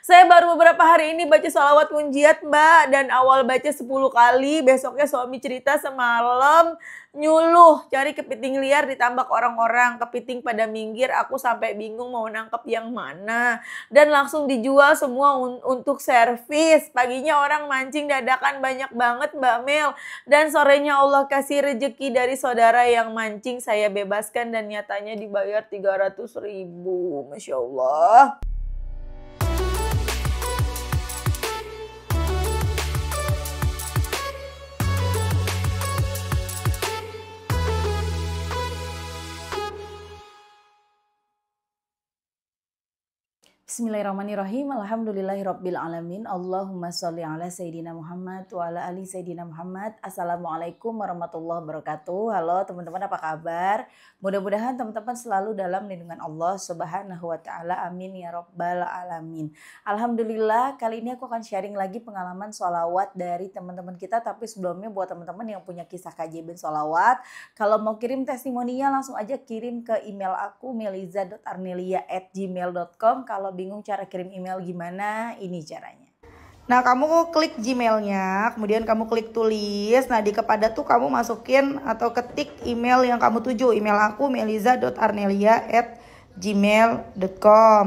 Saya baru beberapa hari ini baca sholawat munjiat Mbak, dan awal baca 10 kali, besoknya suami cerita semalam nyuluh cari kepiting liar ditambak orang-orang, kepiting pada minggir, aku sampai bingung mau nangkep yang mana, dan langsung dijual semua untuk servis. Paginya orang mancing dadakan banyak banget Mbak Mel, dan sorenya Allah kasih rejeki dari saudara yang mancing, saya bebaskan dan nyatanya dibayar 300.000. Masya Allah. Bismillahirrahmanirrahim. Alhamdulillahirabbil alamin. Allahumma sholli ala sayidina Muhammad wa ala ali sayidina Muhammad. Assalamualaikum warahmatullahi wabarakatuh. Halo teman-teman, apa kabar? Mudah-mudahan teman-teman selalu dalam lindungan Allah Subhanahu wa taala. Amin ya rabbal alamin. Alhamdulillah, kali ini aku akan sharing lagi pengalaman sholawat dari teman-teman kita, tapi sebelumnya buat teman-teman yang punya kisah keajaiban sholawat, kalau mau kirim testimoninya langsung aja kirim ke email aku meliza.arnelia@gmail.com. Kalau bingung cara kirim email gimana, ini caranya. Nah, kamu klik Gmailnya, kemudian kamu klik tulis. Nah, di kepada tuh kamu masukin atau ketik email yang kamu tuju. Email aku meliza.arnelia@gmail.com.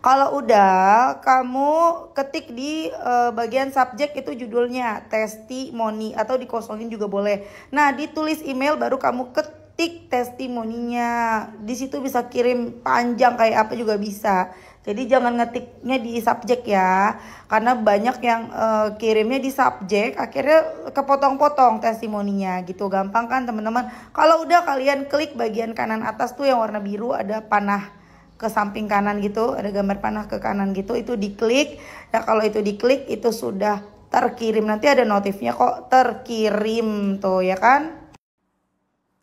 Kalau udah, kamu ketik di bagian subjek itu judulnya testimoni, atau dikosongin juga boleh. Nah, ditulis email baru kamu ketik testimoninya. Di situ bisa kirim panjang kayak apa juga bisa. Jadi jangan ngetiknya di subjek ya, karena banyak yang kirimnya di subjek, akhirnya kepotong-potong testimoninya gitu. Gampang kan teman-teman? Kalau udah, kalian klik bagian kanan atas tuh yang warna biru, ada panah ke samping kanan gitu, ada gambar panah ke kanan gitu, itu diklik. Nah, kalau itu diklik itu sudah terkirim, nanti ada notifnya kok terkirim tuh ya kan.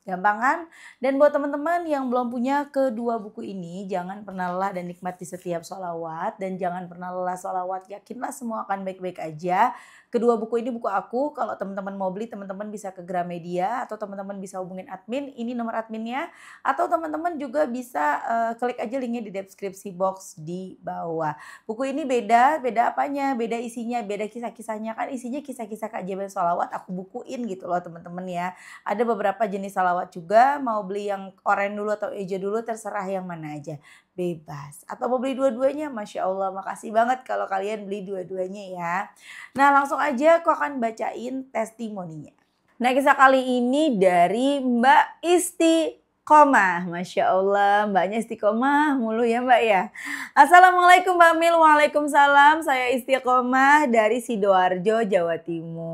Gampang kan? Dan buat teman-teman yang belum punya kedua buku ini, jangan pernah lelah dan nikmati setiap sholawat. Dan jangan pernah lelah sholawat, yakinlah semua akan baik-baik aja. Kedua buku ini buku aku. Kalau teman-teman mau beli, teman-teman bisa ke Gramedia, atau teman-teman bisa hubungin admin, ini nomor adminnya. Atau teman-teman juga bisa klik aja linknya di deskripsi box di bawah. Buku ini beda apanya? Beda isinya, beda kisah-kisahnya. Kan isinya kisah-kisah keajaiban sholawat, aku bukuin gitu loh teman-teman ya. Ada beberapa jenis sholawat juga, mau beli yang oranye dulu atau hijau dulu, terserah yang mana aja, bebas. Atau mau beli dua-duanya, Masya Allah, makasih banget kalau kalian beli dua-duanya ya. Nah, langsung aja aku akan bacain testimoninya. Nah, kisah kali ini dari Mbak Istiqomah. Masya Allah, Mbaknya Istiqomah mulu ya Mbak ya. Assalamualaikum Mbak Mil. Waalaikumsalam. Saya Istiqomah dari Sidoarjo, Jawa Timur.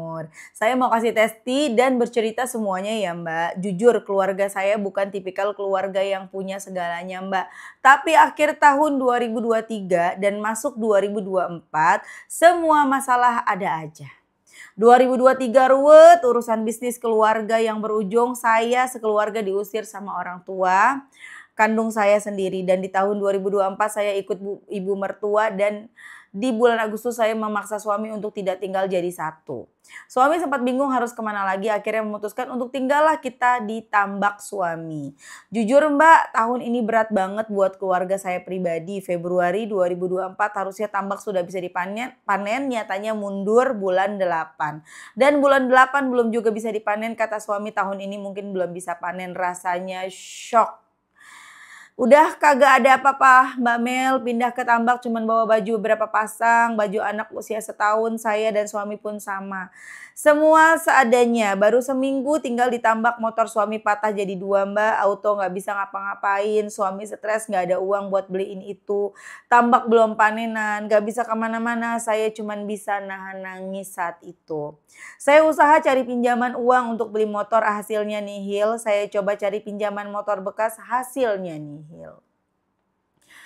Saya mau kasih testi dan bercerita semuanya ya Mbak. Jujur, keluarga saya bukan tipikal keluarga yang punya segalanya Mbak. Tapi akhir tahun 2023 dan masuk 2024, semua masalah ada aja. 2023 ruwet, urusan bisnis keluarga yang berujung saya sekeluarga diusir sama orang tua kandung saya sendiri. Dan di tahun 2024 saya ikut ibu mertua, dan di bulan Agustus saya memaksa suami untuk tidak tinggal jadi satu. Suami sempat bingung harus kemana lagi, akhirnya memutuskan untuk tinggallah kita di tambak suami. Jujur Mbak, tahun ini berat banget buat keluarga saya pribadi. Februari 2024 harusnya tambak sudah bisa dipanen, nyatanya mundur bulan 8. Dan bulan 8 belum juga bisa dipanen, kata suami tahun ini mungkin belum bisa panen, rasanya shock. Udah kagak ada apa-apa Mbak Mel, pindah ke tambak cuman bawa baju berapa pasang, baju anak usia setahun, saya dan suami pun sama. Semua seadanya, baru seminggu tinggal di tambak, motor suami patah jadi 2 Mbak, auto gak bisa ngapa-ngapain, suami stres gak ada uang buat beliin itu, tambak belum panenan, gak bisa kemana-mana, saya cuman bisa nahan nangis saat itu. Saya usaha cari pinjaman uang untuk beli motor, hasilnya nihil, saya coba cari pinjaman motor bekas, hasilnya nihil.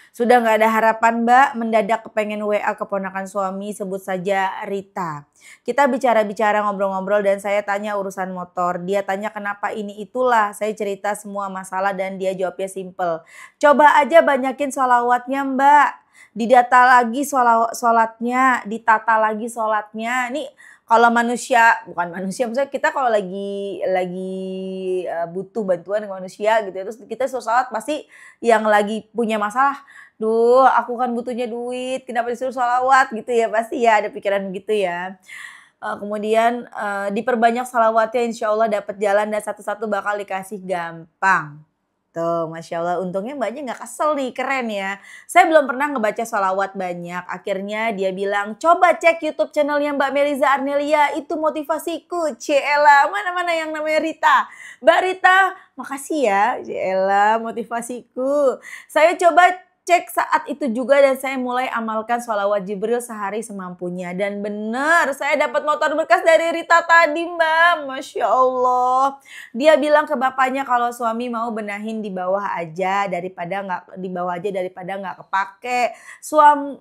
Sudah gak ada harapan Mbak, mendadak kepengen WA keponakan suami, sebut saja Rita. Kita bicara-bicara, ngobrol-ngobrol, dan saya tanya urusan motor. Dia tanya kenapa ini itulah, saya cerita semua masalah dan dia jawabnya simple. Coba aja banyakin sholawatnya Mbak, didata lagi sholatnya, ditata lagi sholatnya. Nih Kalau manusia, bukan manusia, maksudnya kita kalau lagi butuh bantuan dengan manusia gitu ya, terus kita suruh salat pasti yang lagi punya masalah, "Duh, aku kan butuhnya duit, kenapa disuruh sholawat?" Gitu ya, pasti ya ada pikiran gitu ya. Kemudian, diperbanyak shalawatnya insya Allah dapat jalan dan satu-satu bakal dikasih gampang. Tuh, Masya Allah, untungnya Mbaknya nggak kesel nih, keren ya. Saya belum pernah ngebaca sholawat banyak, akhirnya dia bilang, "Coba cek YouTube channelnya Mbak Meliza Arnelia, itu motivasiku." Ciela, mana-mana yang namanya Rita. Mbak Rita, makasih ya, Ciela, motivasiku. Saya coba cek saat itu juga dan saya mulai amalkan sholawat Jibril sehari semampunya. Dan benar, saya dapat motor bekas dari Rita tadi Mbak, Masya Allah. Dia bilang ke bapaknya kalau suami mau benahin di bawah aja daripada nggak kepake.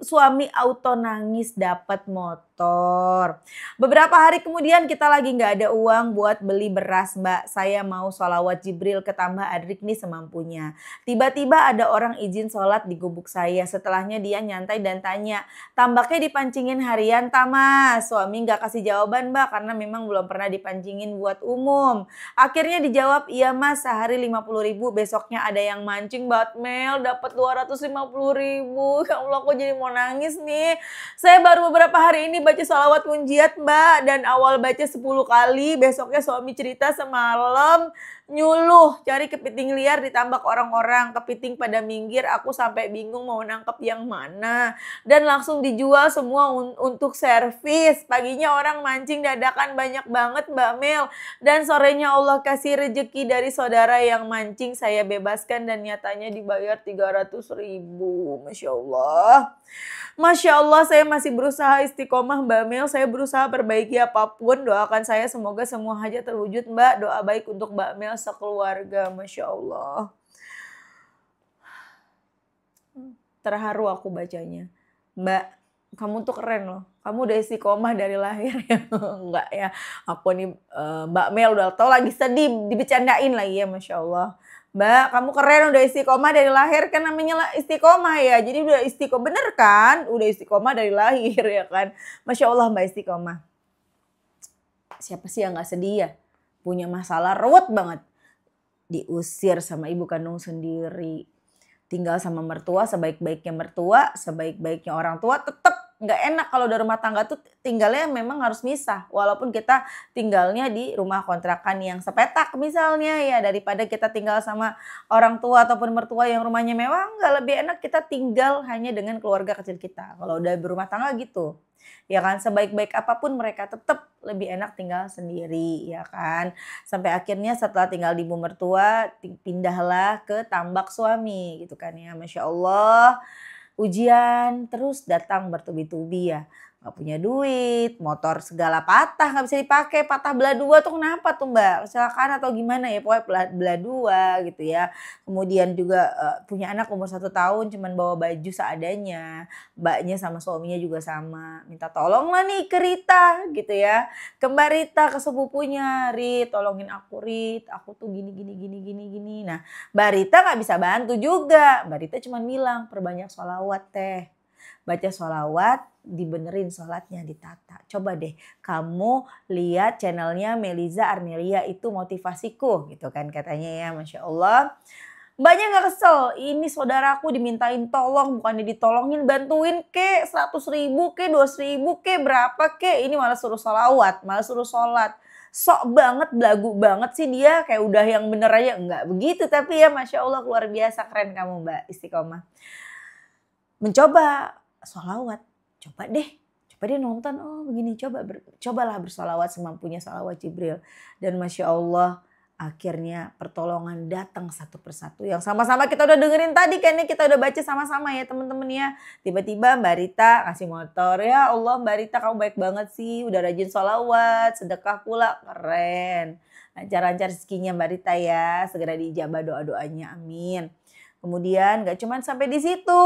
Suami auto nangis dapat motor. Beberapa hari kemudian kita lagi nggak ada uang buat beli beras Mbak. Saya mau sholawat Jibril ketambah adrik nih semampunya. Tiba-tiba ada orang izin sholat di gubuk saya. Setelahnya dia nyantai dan tanya, "Tambaknya dipancingin harian Mas?" Suami nggak kasih jawaban Mbak karena memang belum pernah dipancingin buat umum. Akhirnya dijawab, "Iya Mas, sehari 50.000, besoknya ada yang mancing Batmel dapat 250.000. Ya Allah, kok jadi mau nangis nih. Saya baru beberapa hari ini baca sholawat munjiat Mbak dan awal baca 10 kali, besoknya suami cerita semalam nyuluh cari kepiting liar ditambak orang-orang, kepiting pada minggir, aku sampai bingung mau nangkep yang mana dan langsung dijual semua untuk servis. Paginya orang mancing dadakan banyak banget Mbak Mel dan sorenya Allah kasih rejeki dari saudara yang mancing, saya bebaskan dan nyatanya dibayar 300.000. Masya Allah. Masya Allah, saya masih berusaha istiqomah Mbak Mel, saya berusaha perbaiki apapun, doakan saya semoga semua hajat terwujud Mbak, doa baik untuk Mbak Mel sekeluarga. Masya Allah. Terharu aku bacanya. Mbak, kamu tuh keren loh, kamu udah istiqomah dari lahir ya. Enggak ya, aku nih Mbak Mel udah tau lagi sedih, dibecandain lagi ya, Masya Allah. Mbak, kamu keren udah istiqomah dari lahir, kan namanya istiqomah ya. Jadi udah istiqomah, bener kan? Udah istiqomah dari lahir ya kan. Masya Allah Mbak istiqomah. Siapa sih yang gak sedih ya? Punya masalah ruwet banget. Diusir sama ibu kandung sendiri. Tinggal sama mertua, sebaik-baiknya orang tua, tetap nggak enak kalau udah rumah tangga tuh tinggalnya memang harus misah. Walaupun kita tinggalnya di rumah kontrakan yang sepetak misalnya ya, daripada kita tinggal sama orang tua ataupun mertua yang rumahnya mewah, nggak lebih enak kita tinggal hanya dengan keluarga kecil kita. Kalau udah berumah tangga gitu. Ya kan, sebaik-baik apapun mereka tetap lebih enak tinggal sendiri ya kan. Sampai akhirnya setelah tinggal di ibu mertua pindahlah ke tambak suami gitu kan ya. Masya Allah, ujian terus datang bertubi-tubi ya. Gak punya duit, motor segala patah, gak bisa dipakai, patah belah dua tuh kenapa tuh Mbak? Kecelakaan atau gimana ya, pokoknya belah dua gitu ya. Kemudian juga punya anak umur 1 tahun cuman bawa baju seadanya. Mbaknya sama suaminya juga sama, minta tolong lah nih ke Rita gitu ya. Ke Mbak Rita, ke sepupunya, "Rit, tolongin aku Rit, aku tuh gini. Nah Mbak Rita gak bisa bantu juga, Mbak Rita cuman bilang, "Perbanyak sholawat teh. Baca sholawat, dibenerin sholatnya, ditata. Coba deh kamu lihat channelnya Meliza Arnelia, itu motivasiku," gitu kan katanya ya, Masya Allah. Mbaknya gak kesel, ini saudaraku dimintain tolong, bukannya ditolongin, bantuin ke 100.000 ke 200.000 ke berapa ke, ini malah suruh sholawat, malah suruh sholat. Sok banget, belagu banget sih dia, kayak udah yang bener aja, enggak begitu. Tapi ya Masya Allah luar biasa, keren kamu Mbak istiqomah. Mencoba sholawat, coba deh nonton, oh begini, cobalah bersolawat semampunya sholawat Jibril. Dan Masya Allah akhirnya pertolongan datang satu persatu. Yang sama-sama kita udah dengerin tadi kan ya, kita udah baca sama-sama ya teman-teman ya. Tiba-tiba Mbak Rita ngasih motor, ya Allah Mbak Rita kamu baik banget sih, udah rajin sholawat, sedekah pula, keren. Lancar-lancar rezekinya Mbak Rita ya, segera diijabah doa-doanya, amin. Kemudian gak cuman sampai di situ.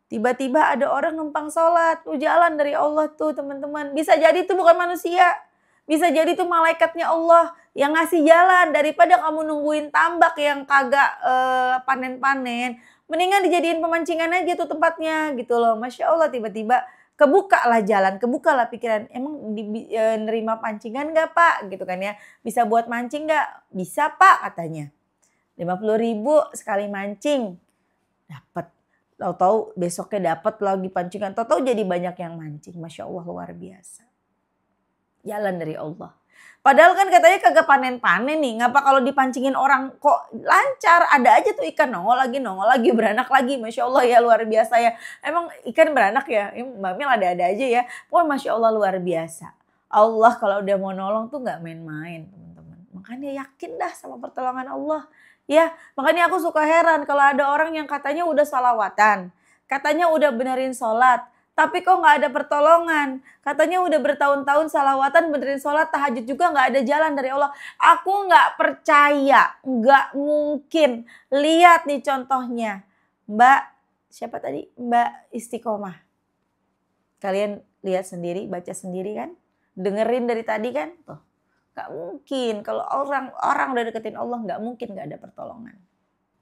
Tiba-tiba ada orang numpang sholat, jalan dari Allah tuh teman-teman. Bisa jadi itu bukan manusia, bisa jadi itu malaikatnya Allah yang ngasih jalan. Daripada kamu nungguin tambak yang kagak panen-panen, mendingan dijadiin pemancingan aja tuh tempatnya gitu loh. Masya Allah, tiba-tiba kebukalah jalan, kebukalah pikiran. Emang nerima pancingan nggak Pak? Gitu kan ya. Bisa buat mancing nggak? Bisa Pak katanya. 50.000 sekali mancing. Dapat. Tahu-tahu besoknya dapat lagi pancingan. Tahu-tahu jadi banyak yang mancing. Masya Allah luar biasa. Jalan dari Allah. Padahal kan katanya kagak panen-panen nih. Ngapa kalau dipancingin orang kok lancar? Ada aja tuh ikan nongol lagi, beranak lagi. Masya Allah ya luar biasa ya. Emang ikan beranak ya? Mbak Mil ada-ada aja ya. Pokoknya Masya Allah luar biasa. Allah kalau udah mau nolong tuh gak main-main teman-teman. Makanya yakin dah sama pertolongan Allah. Ya, makanya aku suka heran kalau ada orang yang katanya udah salawatan. Katanya udah benerin sholat. Tapi kok gak ada pertolongan. Katanya udah bertahun-tahun salawatan, benerin sholat, tahajud juga gak ada jalan dari Allah. Aku gak percaya. Gak mungkin. Lihat nih contohnya. Mbak, siapa tadi? Mbak Istiqomah. Kalian lihat sendiri, baca sendiri kan? Dengerin dari tadi kan? Tuh. Gak mungkin. Kalau orang udah deketin Allah, gak mungkin gak ada pertolongan.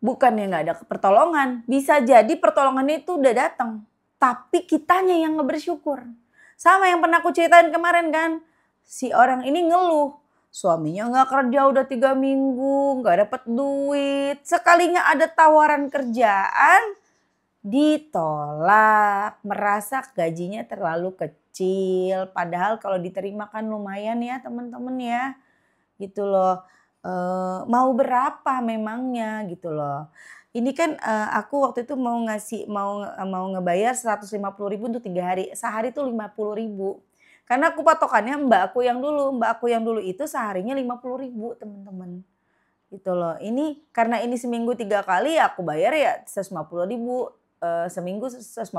Bukannya gak ada pertolongan. Bisa jadi pertolongannya itu udah datang. Tapi kitanya yang gak bersyukur. Sama yang pernah aku ceritain kemarin kan. Si orang ini ngeluh. Suaminya gak kerja udah 3 minggu. Gak dapet duit. Sekalinya ada tawaran kerjaan. Ditolak. Merasa gajinya terlalu kecil. Padahal kalau diterima kan lumayan ya teman-teman ya. Gitu loh. Mau berapa memangnya gitu loh. Ini kan aku waktu itu mau ngebayar 150.000 untuk 3 hari. Sehari tuh 50.000. Karena aku patokannya mbak aku yang dulu. Mbak aku yang dulu itu seharinya 50.000 teman-teman. Gitu loh. Ini karena ini seminggu 3 kali ya aku bayar ya 150.000. Seminggu 150.000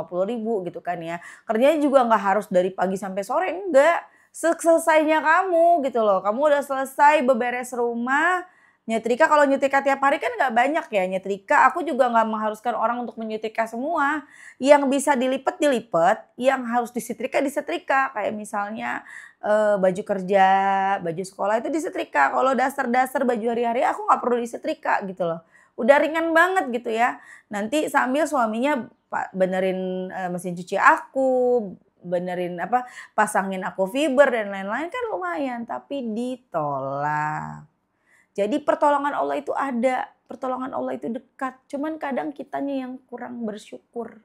gitu kan ya. Kerjanya juga gak harus dari pagi sampai sore. Enggak. Selesainya kamu gitu loh. Kamu udah selesai beberes rumah. Nyetrika, kalau nyetrika tiap hari kan gak banyak ya nyetrika. Aku juga gak mengharuskan orang untuk menyetrika semua. Yang bisa dilipat, yang harus disetrika. Kayak misalnya baju kerja, baju sekolah itu disetrika. Kalau dasar-dasar baju hari-hari aku gak perlu disetrika gitu loh. Udah ringan banget gitu ya. Nanti sambil suaminya benerin mesin cuci aku, benerin pasangin aku fiber dan lain-lain kan lumayan. Tapi ditolak. Jadi pertolongan Allah itu ada, pertolongan Allah itu dekat. Cuman kadang kitanya yang kurang bersyukur.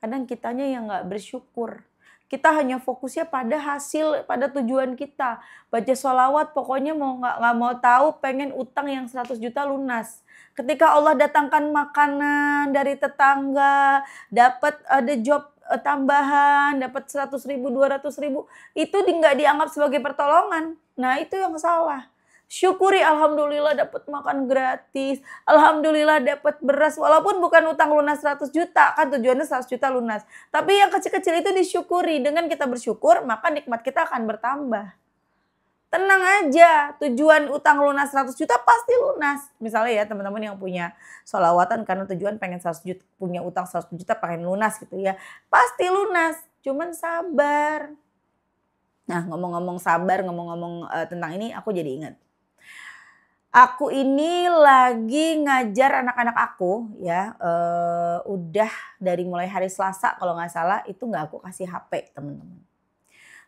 Kadang kitanya yang gak bersyukur. Kita hanya fokusnya pada hasil, pada tujuan kita. Baca sholawat pokoknya gak mau tahu, pengen utang yang 100 juta lunas. Ketika Allah datangkan makanan dari tetangga, dapat ada job tambahan, dapat 100.000, 200.000, itu gak dianggap sebagai pertolongan. Nah itu yang salah. Syukuri alhamdulillah dapat makan gratis. Alhamdulillah dapat beras. Walaupun bukan utang lunas 100 juta. Kan tujuannya 100 juta lunas. Tapi yang kecil-kecil itu disyukuri. Dengan kita bersyukur maka nikmat kita akan bertambah. Tenang aja. Tujuan utang lunas 100 juta pasti lunas. Misalnya ya teman-teman yang punya sholawatan karena tujuan pengen 100 juta. Punya utang 100 juta pengen lunas gitu ya. Pasti lunas. Cuman sabar. Nah ngomong-ngomong sabar, ngomong-ngomong tentang ini aku jadi ingat. Aku ini lagi ngajar anak-anak aku ya, udah dari mulai hari Selasa kalau nggak salah itu nggak aku kasih HP teman-teman.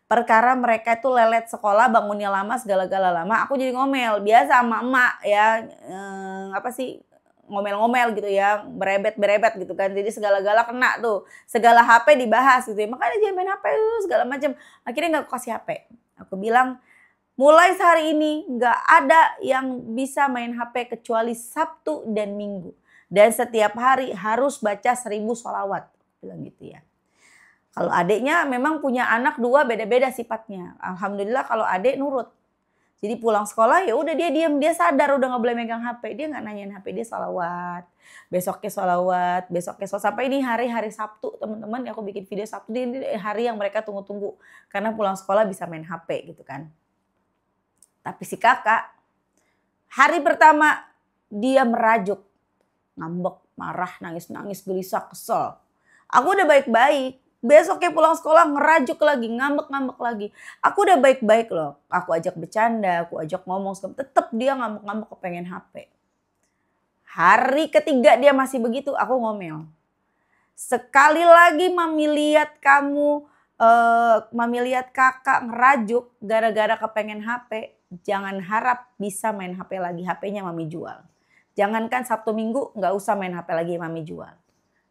Perkara mereka itu lelet sekolah, bangunnya lama, segala-gala lama, aku jadi ngomel. Biasa sama emak ya, ngomel-ngomel gitu ya, berebet gitu kan. Jadi segala-gala kena tuh, segala HP dibahas gitu ya. Makanya jangan main HP segala macam. Akhirnya nggak aku kasih HP. Aku bilang, mulai sehari ini gak ada yang bisa main HP kecuali Sabtu dan Minggu. Dan setiap hari harus baca 1000 sholawat. Bilang gitu ya. Kalau adiknya memang punya anak 2 beda-beda sifatnya. Alhamdulillah kalau adik nurut. Jadi pulang sekolah ya udah dia diam, dia sadar udah gak boleh megang HP. Dia gak nanyain HP, dia sholawat. Besoknya sholawat. Sampai ini hari-hari Sabtu teman-teman. Aku bikin video Sabtu, ini hari yang mereka tunggu-tunggu. Karena pulang sekolah bisa main HP gitu kan. Tapi si kakak, hari pertama dia merajuk. Ngambek, marah, nangis-nangis, gelisah, kesel. Aku udah baik-baik. Besoknya pulang sekolah ngerajuk lagi, ngambek-ngambek lagi. Aku udah baik-baik loh. Aku ajak bercanda, aku ajak ngomong. Tetep dia ngambek-ngambek kepengen HP. Hari ketiga dia masih begitu, aku ngomel. Sekali lagi Mami lihat kamu, Mami lihat kakak ngerajuk gara-gara kepengen HP, jangan harap bisa main HP lagi, HP-nya Mami jual. Jangankan Sabtu Minggu nggak usah main HP lagi, Mami jual.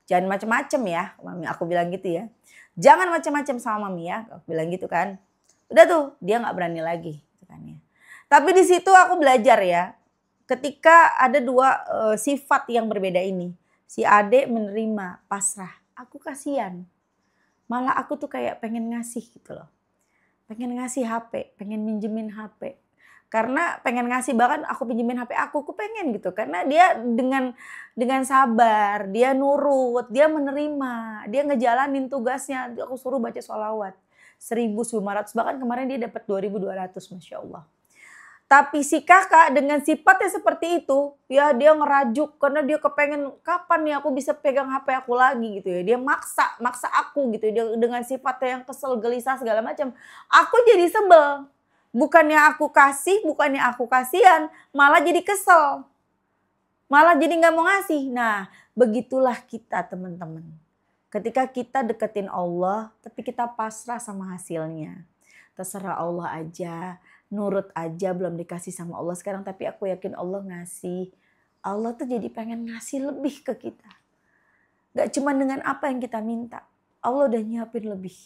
Jangan macem-macem ya, Mami, aku bilang gitu ya. Jangan macem-macem sama Mami ya, aku bilang gitu kan. Udah tuh, dia nggak berani lagi. Gitu kan ya. Tapi di situ aku belajar ya, ketika ada dua sifat yang berbeda ini. Si adik menerima, pasrah. Aku kasihan. Malah aku tuh kayak pengen ngasih gitu loh. Pengen ngasih HP, pengen minjemin HP. Karena pengen ngasih, bahkan aku pinjemin HP aku pengen gitu. Karena dia dengan sabar, dia nurut, dia menerima, dia ngejalanin tugasnya. Aku suruh baca sholawat 1.500, bahkan kemarin dia dapat 2.200, Masya Allah. Tapi si kakak dengan sifatnya seperti itu, ya dia ngerajuk karena dia kepengen kapan nih aku bisa pegang HP aku lagi gitu ya. Dia maksa aku gitu. Dia dengan sifatnya yang kesel, gelisah segala macam. Aku jadi sebel. Bukannya aku kasih, bukannya aku kasihan, malah jadi kesel. Malah jadi nggak mau ngasih. Nah, begitulah kita teman-teman. Ketika kita deketin Allah, tapi kita pasrah sama hasilnya. Terserah Allah aja. Nurut aja, belum dikasih sama Allah sekarang, tapi aku yakin Allah ngasih. Allah tuh jadi pengen ngasih lebih ke kita. Gak cuma dengan apa yang kita minta. Allah udah nyiapin lebih.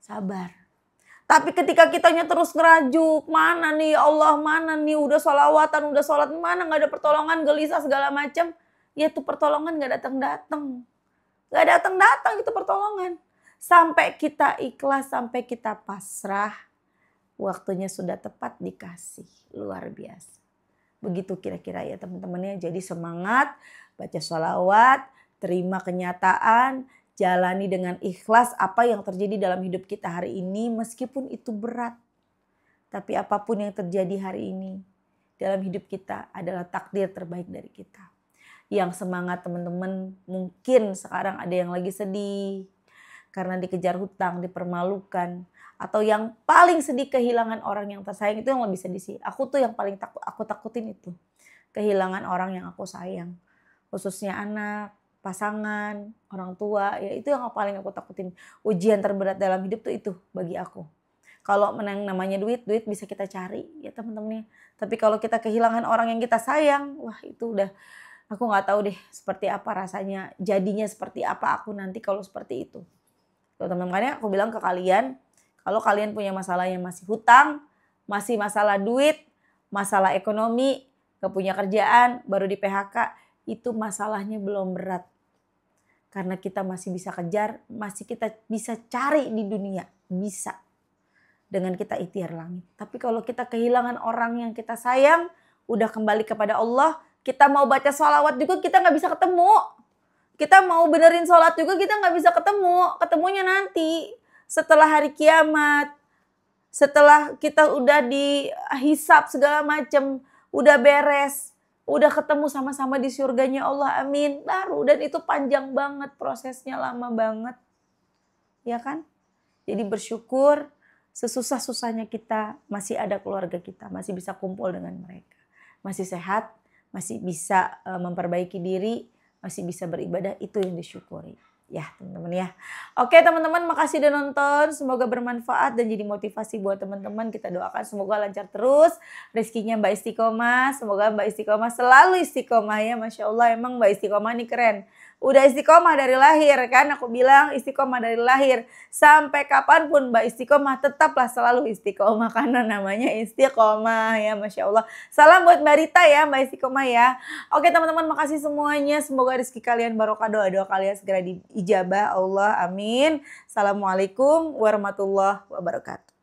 Sabar. Tapi ketika kitanya terus ngerajuk, mana nih Allah, mana nih udah sholawatan, udah sholat, mana gak ada pertolongan, gelisah segala macam. Ya tuh pertolongan gak datang-datang. Gak datang-datang itu pertolongan. Sampai kita ikhlas, sampai kita pasrah. Waktunya sudah tepat dikasih. Luar biasa. Begitu kira-kira ya teman-temannya. Jadi semangat, baca sholawat, terima kenyataan, jalani dengan ikhlas apa yang terjadi dalam hidup kita hari ini meskipun itu berat. Tapi apapun yang terjadi hari ini dalam hidup kita adalah takdir terbaik dari kita. Yang semangat teman-teman, mungkin sekarang ada yang lagi sedih karena dikejar hutang, dipermalukan. Atau yang paling sedih kehilangan orang yang tersayang, itu yang lebih sedih sih. Aku tuh yang paling aku takutin itu. Kehilangan orang yang aku sayang. Khususnya anak, pasangan, orang tua. Ya itu yang paling aku takutin. Ujian terberat dalam hidup tuh itu bagi aku. Kalau menang namanya duit bisa kita cari ya teman-teman. Tapi kalau kita kehilangan orang yang kita sayang, wah itu udah aku gak tahu deh seperti apa rasanya. Jadinya seperti apa aku nanti kalau seperti itu. Teman-teman, aku bilang ke kalian, kalau kalian punya masalah yang masih hutang, masih masalah duit, masalah ekonomi, gak punya kerjaan, baru di PHK, itu masalahnya belum berat. Karena kita masih bisa kejar, masih kita bisa cari di dunia, bisa. Dengan kita ikhtiar langit. Tapi kalau kita kehilangan orang yang kita sayang, udah kembali kepada Allah, kita mau baca sholawat juga kita gak bisa ketemu. Kita mau benerin sholat juga kita gak bisa ketemu. Ketemunya nanti. Setelah hari kiamat, setelah kita udah dihisap segala macam, udah beres, udah ketemu sama-sama di surganya Allah, amin, baru. Dan itu panjang banget prosesnya, lama banget, ya kan? Jadi bersyukur sesusah-susahnya kita masih ada keluarga kita, masih bisa kumpul dengan mereka, masih sehat, masih bisa memperbaiki diri, masih bisa beribadah, itu yang disyukuri. Ya teman-teman ya. Oke teman-teman, makasih udah nonton. Semoga bermanfaat dan jadi motivasi buat teman-teman. Kita doakan semoga lancar terus. Rezekinya Mbak Istiqomah. Semoga Mbak Istiqomah selalu istiqomah ya. Masya Allah emang Mbak Istiqomah ini keren. Udah istiqomah dari lahir kan. Aku bilang istiqomah dari lahir. Sampai kapanpun Mbak Istiqomah tetaplah selalu istiqomah. Karena namanya istiqomah ya. Masya Allah. Salam buat Mbak Rita ya. Mbak Istiqomah ya. Oke teman-teman, makasih semuanya. Semoga rezeki kalian barokah, doa-doa kalian segera diijabah Allah. Amin. Assalamualaikum warahmatullahi wabarakatuh.